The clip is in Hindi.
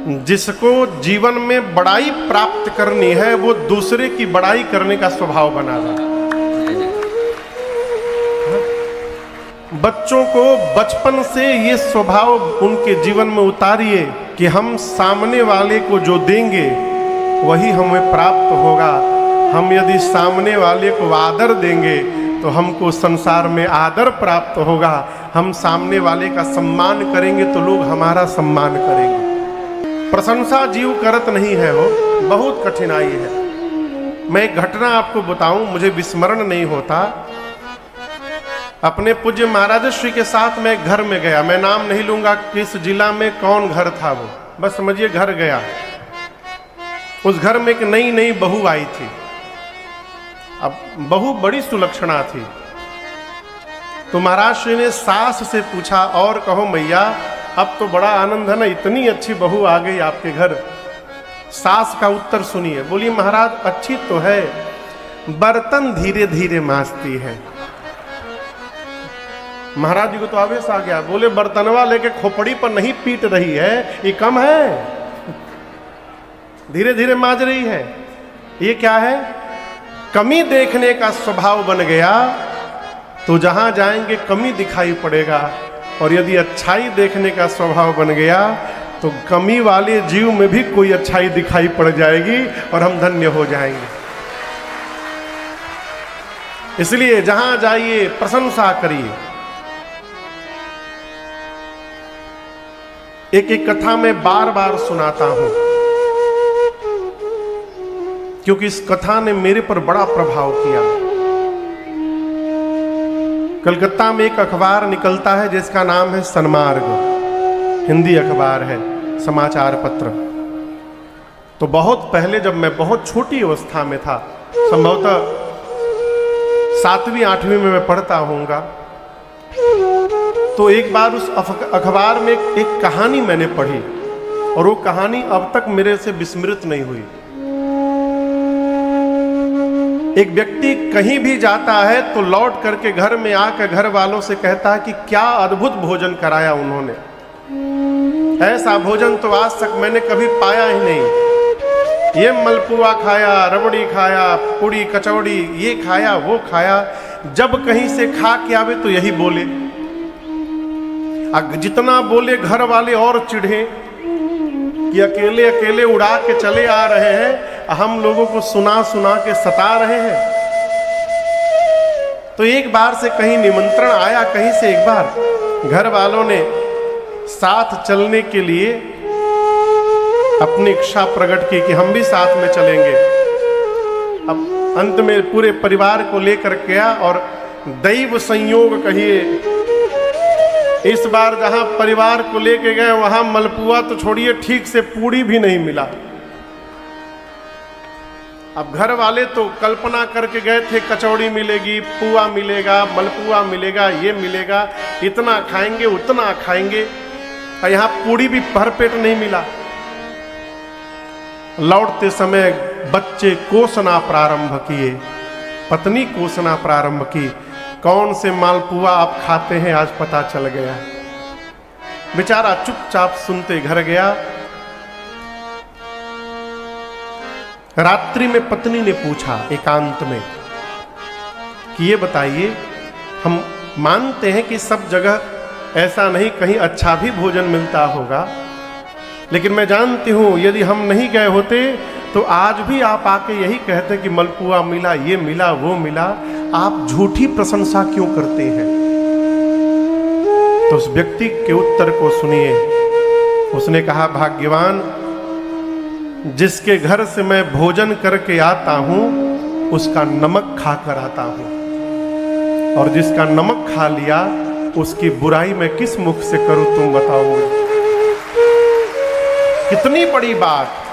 जिसको जीवन में बड़ाई प्राप्त करनी है वो दूसरे की बड़ाई करने का स्वभाव बना ले। बच्चों को बचपन से ये स्वभाव उनके जीवन में उतारिए कि हम सामने वाले को जो देंगे वही हमें प्राप्त होगा। हम यदि सामने वाले को आदर देंगे तो हमको संसार में आदर प्राप्त होगा। हम सामने वाले का सम्मान करेंगे तो लोग हमारा सम्मान करेंगे। प्रशंसा जीव करत नहीं है, वो बहुत कठिनाई है। मैं एक घटना आपको बताऊं, मुझे विस्मरण नहीं होता। अपने पूज्य महाराज श्री के साथ मैं घर में गया, मैं नाम नहीं लूंगा किस जिला में कौन घर था वो, बस समझिए घर गया। उस घर में एक नई नई बहू आई थी। अब बहू बड़ी सुलक्षणा थी। तो महाराज श्री ने सास से पूछा, और कहो मैया, अब तो बड़ा आनंद है ना, इतनी अच्छी बहू आ गई आपके घर। सास का उत्तर सुनिए, बोली महाराज अच्छी तो है, बर्तन धीरे धीरे मांजती है। महाराज जी को तो आवेश आ गया, बोले बर्तनवा लेके खोपड़ी पर नहीं पीट रही है, ये कम है, धीरे धीरे मांज रही है। ये क्या है? कमी देखने का स्वभाव बन गया तो जहां जाएंगे कमी दिखाई पड़ेगा, और यदि अच्छाई देखने का स्वभाव बन गया तो कमी वाले जीव में भी कोई अच्छाई दिखाई पड़ जाएगी और हम धन्य हो जाएंगे। इसलिए जहां जाइए प्रशंसा करिए। एक एक कथा मैं बार बार सुनाता हूं क्योंकि इस कथा ने मेरे पर बड़ा प्रभाव किया। कलकत्ता में एक अखबार निकलता है जिसका नाम है सन्मार्ग, हिंदी अखबार है, समाचार पत्र। तो बहुत पहले जब मैं बहुत छोटी अवस्था में था, संभवतः 7वीं 8वीं में मैं पढ़ता होऊंगा, तो एक बार उस अखबार में एक कहानी मैंने पढ़ी और वो कहानी अब तक मेरे से विस्मृत नहीं हुई। एक व्यक्ति कहीं भी जाता है तो लौट करके घर में आकर घर वालों से कहता है कि क्या अद्भुत भोजन कराया उन्होंने, ऐसा भोजन तो आज तक मैंने कभी पाया ही नहीं। ये मलपुआ खाया, रबड़ी खाया, पूड़ी कचौड़ी, ये खाया वो खाया। जब कहीं से खा के आवे तो यही बोले, जितना बोले घर वाले और चिढ़े कि अकेले अकेले उड़ा के चले आ रहे हैं, हम लोगों को सुना सुना के सता रहे हैं। तो एक बार से कहीं निमंत्रण आया, कहीं से एक बार घर वालों ने साथ चलने के लिए अपनी इच्छा प्रकट की कि हम भी साथ में चलेंगे। अब अंत में पूरे परिवार को लेकर गया और दैव संयोग कहिए, इस बार जहां परिवार को लेके गए वहां मलपुआ तो छोड़िए, ठीक से पूड़ी भी नहीं मिला। अब घर वाले तो कल्पना करके गए थे कचौड़ी मिलेगी, पुआ मिलेगा, मलपुआ मिलेगा, ये मिलेगा, इतना खाएंगे उतना खाएंगे, और यहाँ पूड़ी भी भर पेट नहीं मिला। लौटते समय बच्चे कोसना प्रारंभ किए, पत्नी कोसना प्रारंभ की, कौन से मालपुआ आप खाते हैं आज पता चल गया। बेचारा चुपचाप सुनते घर गया। रात्रि में पत्नी ने पूछा एकांत में कि ये बताइए, हम मानते हैं कि सब जगह ऐसा नहीं, कहीं अच्छा भी भोजन मिलता होगा, लेकिन मैं जानती हूं यदि हम नहीं गए होते तो आज भी आप आके यही कहते कि मलपुआ मिला, ये मिला, वो मिला। आप झूठी प्रशंसा क्यों करते हैं? तो उस व्यक्ति के उत्तर को सुनिए। उसने कहा, भाग्यवान जिसके घर से मैं भोजन करके आता हूं उसका नमक खा कर आता हूं, और जिसका नमक खा लिया उसकी बुराई मैं किस मुख से करूं तुम बताओगे। कितनी बड़ी बात।